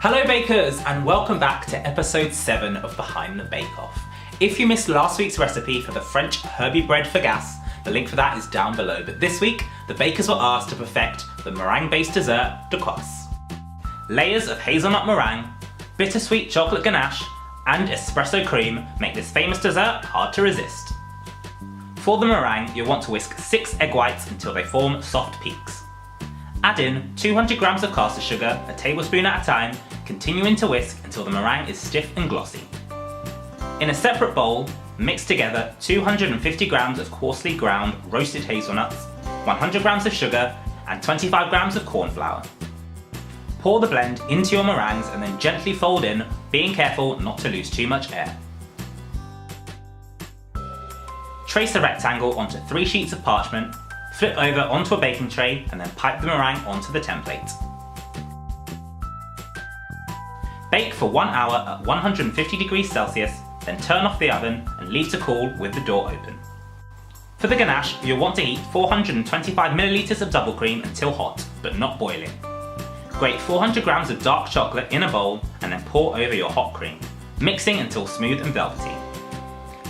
Hello bakers, and welcome back to episode 7 of Behind the Bake Off. If you missed last week's recipe for the French herby bread for gas, the link for that is down below. But this week, the bakers were asked to perfect the meringue-based dessert, Dacquoise. Layers of hazelnut meringue, bittersweet chocolate ganache, and espresso cream make this famous dessert hard to resist. For the meringue, you'll want to whisk 6 egg whites until they form soft peaks. Add in 200 grams of caster sugar, a tablespoon at a time, continuing to whisk until the meringue is stiff and glossy. In a separate bowl, mix together 250 grams of coarsely ground roasted hazelnuts, 100 grams of sugar, and 25 grams of corn flour. Pour the blend into your meringues and then gently fold in, being careful not to lose too much air. Trace a rectangle onto 3 sheets of parchment, flip over onto a baking tray and then pipe the meringue onto the template. Bake for 1 hour at 150 degrees Celsius, then turn off the oven and leave to cool with the door open. For the ganache, you'll want to heat 425 milliliters of double cream until hot, but not boiling. Grate 400 grams of dark chocolate in a bowl and then pour over your hot cream, mixing until smooth and velvety.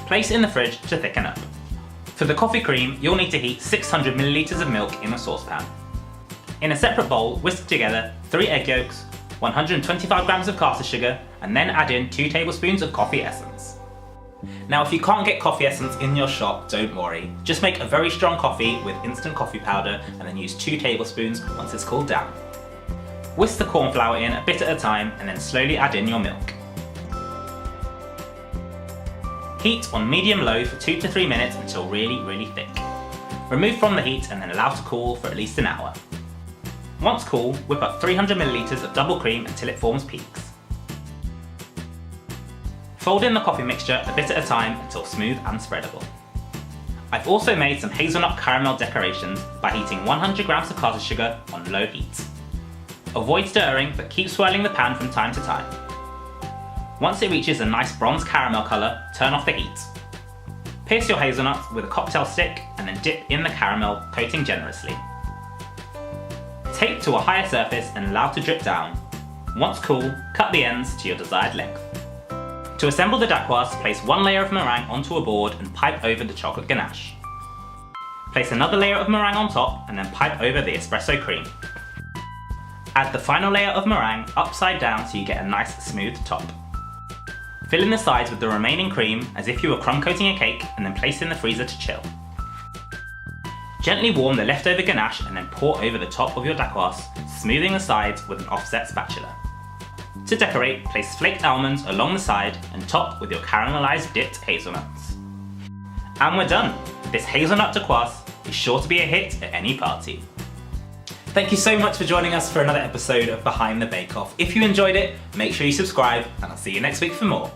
Place in the fridge to thicken up. For the coffee cream, you'll need to heat 600 milliliters of milk in a saucepan. In a separate bowl, whisk together 3 egg yolks, 125 grams of caster sugar, and then add in 2 tablespoons of coffee essence. Now, if you can't get coffee essence in your shop, don't worry. Just make a very strong coffee with instant coffee powder and then use 2 tablespoons once it's cooled down. Whisk the corn flour in a bit at a time and then slowly add in your milk. Heat on medium-low for 2 to 3 minutes until really thick. Remove from the heat and then allow to cool for at least an hour. Once cool, whip up 300 milliliters of double cream until it forms peaks. Fold in the coffee mixture a bit at a time until smooth and spreadable. I've also made some hazelnut caramel decorations by heating 100 grams of caster sugar on low heat. Avoid stirring, but keep swirling the pan from time to time. Once it reaches a nice bronze caramel colour, turn off the heat. Pierce your hazelnuts with a cocktail stick and then dip in the caramel, coating generously. Tape to a higher surface and allow to drip down. Once cool, cut the ends to your desired length. To assemble the dacquoise, place 1 layer of meringue onto a board and pipe over the chocolate ganache. Place another layer of meringue on top and then pipe over the espresso cream. Add the final layer of meringue upside down so you get a nice smooth top. Fill in the sides with the remaining cream as if you were crumb coating a cake and then place in the freezer to chill. Gently warm the leftover ganache and then pour over the top of your dacquoise, smoothing the sides with an offset spatula. To decorate, place flaked almonds along the side and top with your caramelized dipped hazelnuts. And we're done! This hazelnut dacquoise is sure to be a hit at any party. Thank you so much for joining us for another episode of Behind the Bake Off. If you enjoyed it, make sure you subscribe and I'll see you next week for more.